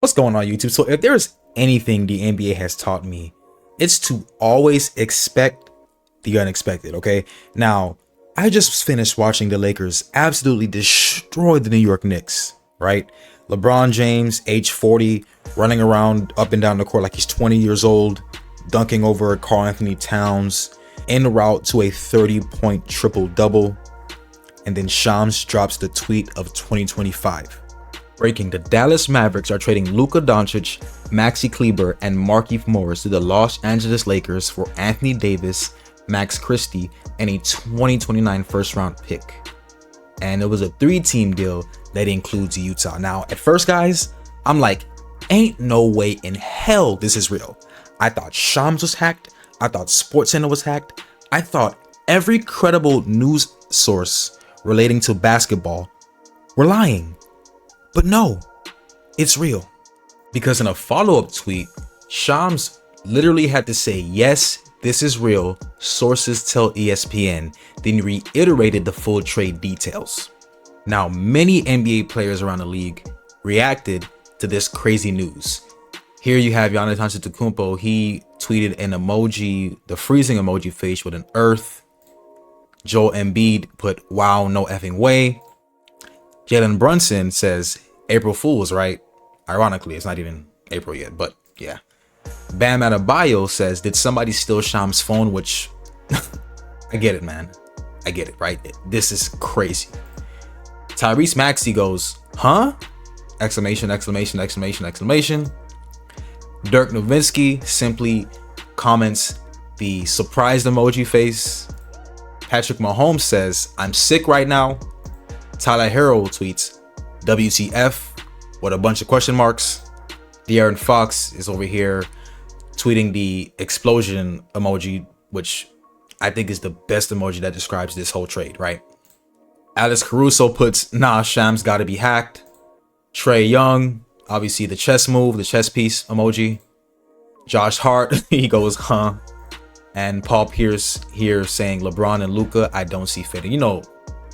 What's going on, YouTube? So if there's anything the NBA has taught me, it's to always expect the unexpected, okay? Now, I just finished watching the Lakers absolutely destroy the New York Knicks, right? LeBron James, age 40, running around up and down the court like he's 20 years old, dunking over Karl Anthony Towns, en route to a 30-point triple-double. And then Shams drops the tweet of 2025. Breaking: the Dallas Mavericks are trading Luka Doncic, Maxi Kleber, and Markieff Morris to the Los Angeles Lakers for Anthony Davis, Max Christie, and a 2029 first-round pick. And it was a 3-team deal that includes Utah. Now, at first, guys, I'm like, ain't no way in hell this is real. I thought Shams was hacked. I thought SportsCenter was hacked. I thought every credible news source relating to basketball were lying. But no, it's real. Because in a follow-up tweet, Shams literally had to say, yes, this is real, sources tell ESPN, then reiterated the full trade details. Now, many NBA players around the league reacted to this crazy news. Here you have Giannis Antetokounmpo. He tweeted an emoji, the freezing emoji face with an earth. Joel Embiid put, wow, no effing way. Jalen Brunson says, April Fool's, right? Ironically, it's not even April yet, but yeah. Bam Adebayo says, did somebody steal Shams' phone? Which, I get it, man. I get it, right? This is crazy. Tyrese Maxey goes, huh? Exclamation, exclamation, exclamation, exclamation. Dirk Nowitzki simply comments the surprised emoji face. Patrick Mahomes says, I'm sick right now. Tyler Herro tweets, WTF, with a bunch of question marks. De'Aaron Fox is over here tweeting the explosion emoji, which I think is the best emoji that describes this whole trade, right? Alex Caruso puts, nah, Shams gotta be hacked. Trae Young, obviously the chess move, the chess piece emoji. Josh Hart, he goes, huh? And Paul Pierce here saying, LeBron and Luka, I don't see fitting. You know,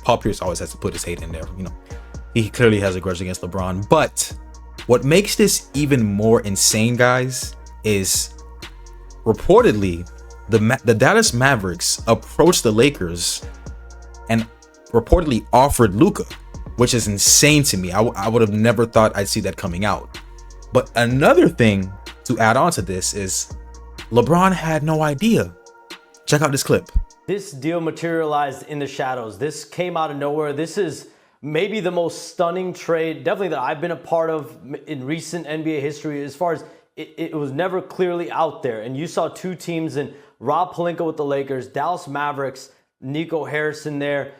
Paul Pierce always has to put his hate in there. You know, he clearly has a grudge against LeBron. But what makes this even more insane, guys, is reportedly the Dallas Mavericks approached the Lakers and reportedly offered Luka, which is insane to me. I would have never thought I'd see that coming out. But another thing to add on to this is LeBron had no idea. Check out this clip. This deal materialized in the shadows. This came out of nowhere. This is maybe the most stunning trade, definitely that I've been a part of in recent NBA history, as far as it was never clearly out there. And you saw two teams in Rob Pelinka with the Lakers, Dallas Mavericks, Nico Harrison there,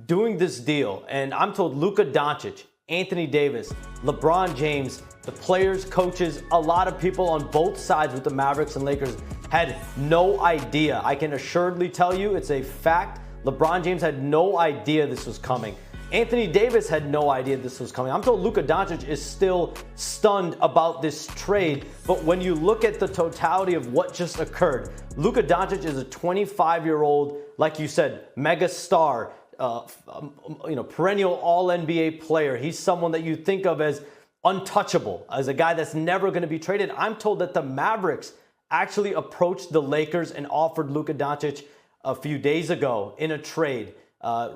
doing this deal. And I'm told Luka Doncic, Anthony Davis, LeBron James, the players, coaches, a lot of people on both sides with the Mavericks and Lakers had no idea. I can assuredly tell you it's a fact. LeBron James had no idea this was coming. Anthony Davis had no idea this was coming. I'm told Luka Doncic is still stunned about this trade. But when you look at the totality of what just occurred, Luka Doncic is a 25-year-old, like you said, mega star, perennial all-NBA player. He's someone that you think of as untouchable, as a guy that's never going to be traded. I'm told that the Mavericks actually approached the Lakers and offered Luka Doncic a few days ago in a trade.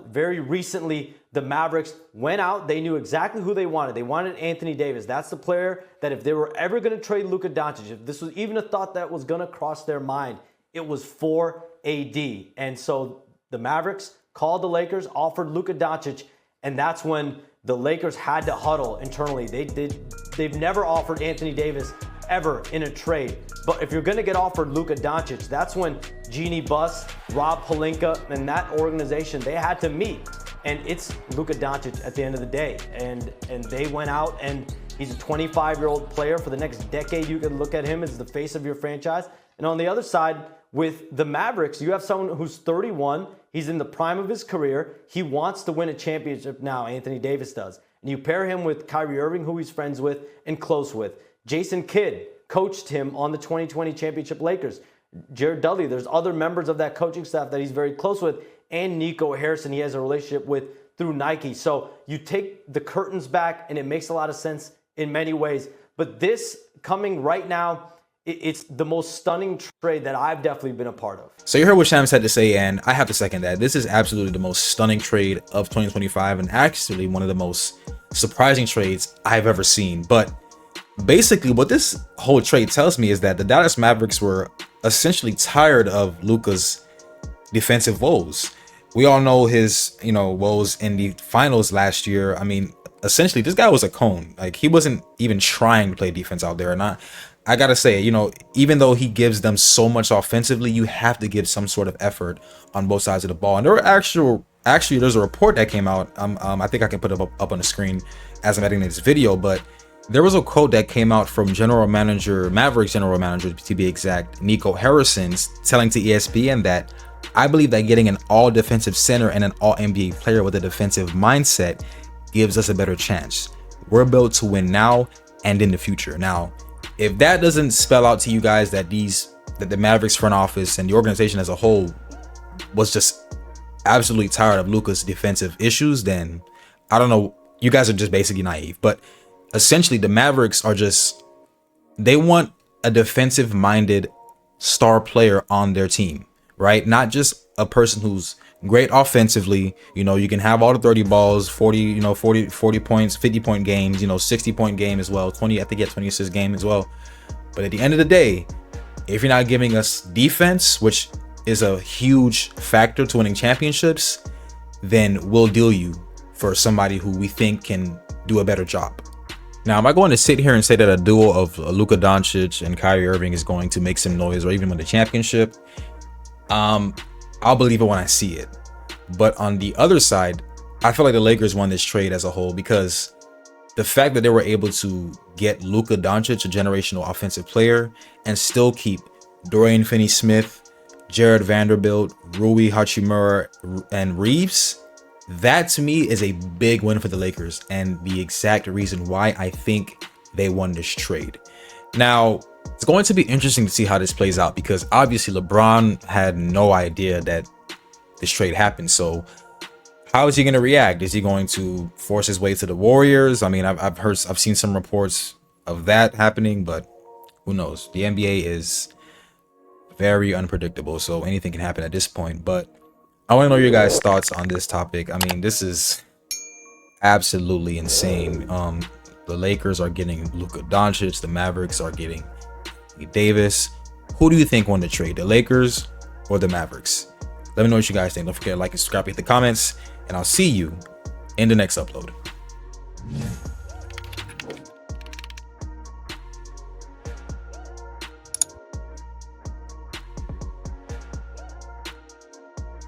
Very recently, the Mavericks went out. They knew exactly who they wanted. They wanted Anthony Davis. That's the player that if they were ever going to trade Luka Doncic, if this was even a thought that was going to cross their mind, it was for AD. And so the Mavericks called the Lakers, offered Luka Doncic, and that's when the Lakers had to huddle internally. They've never offered Anthony Davis ever in a trade. But if you're going to get offered Luka Doncic, that's when Jeannie Buss, Rob Pelinka, and that organization, they had to meet. And it's Luka Doncic at the end of the day. And they went out, and he's a 25-year-old player. For the next decade, you can look at him as the face of your franchise. And on the other side, with the Mavericks, you have someone who's 31. He's in the prime of his career. He wants to win a championship now, Anthony Davis does. And you pair him with Kyrie Irving, who he's friends with and close with. Jason Kidd coached him on the 2020 championship Lakers. Jared Dudley, there's other members of that coaching staff that he's very close with. And Nico Harrison, he has a relationship with through Nike. So you take the curtains back, and it makes a lot of sense in many ways. But this coming right now, it's the most stunning trade that I've definitely been a part of. So you heard what Shams had to say, and I have to second that. This is absolutely the most stunning trade of 2025, and actually one of the most surprising trades I've ever seen. But basically what this whole trade tells me is that the Dallas Mavericks were essentially tired of Luka's defensive woes. We all know his, woes in the finals last year. I mean, essentially this guy was a cone. Like, he wasn't even trying to play defense out there. And I gotta say, even though he gives them so much offensively, you have to give some sort of effort on both sides of the ball. And there were actually there's a report that came out. I think I can put it up on the screen as I'm editing this video, but there was a quote that came out from Mavericks general manager, to be exact, Nico Harrison, telling to ESPN that, I believe that getting an all defensive center and an all NBA player with a defensive mindset gives us a better chance. We're built to win now and in the future. Now, if that doesn't spell out to you guys that the Mavericks front office and the organization as a whole was just absolutely tired of Luka's defensive issues, then I don't know. You guys are just basically naive. But essentially, the Mavericks they want a defensive minded star player on their team, right? Not just a person who's great offensively. You can have all the 30 balls, 40 points, 50-point games, 60-point game as well, 20, I think he had 26 game as well. But at the end of the day, if you're not giving us defense, which is a huge factor to winning championships, then we'll deal you for somebody who we think can do a better job. Now, am I going to sit here and say that a duo of Luka Doncic and Kyrie Irving is going to make some noise or even win the championship? I'll believe it when I see it. But on the other side, I feel like the Lakers won this trade as a whole, because the fact that they were able to get Luka Doncic, a generational offensive player, and still keep Dorian Finney-Smith, Jared Vanderbilt, Rui Hachimura, and Reeves, that to me is a big win for the Lakers, and the exact reason why I think they won this trade. Now, it's going to be interesting to see how this plays out, because obviously LeBron had no idea that this trade happened. So how is he going to react? Is he going to force his way to the Warriors? I mean, I've seen some reports of that happening, but who knows? The NBA is very unpredictable, so anything can happen at this point. But I want to know your guys' thoughts on this topic. I mean, this is absolutely insane. The Lakers are getting Luka Doncic. The Mavericks are getting Davis. Who do you think won the trade, the Lakers or the Mavericks? Let me know what you guys think. Don't forget to like and subscribe, hit the comments, and I'll see you in the next upload.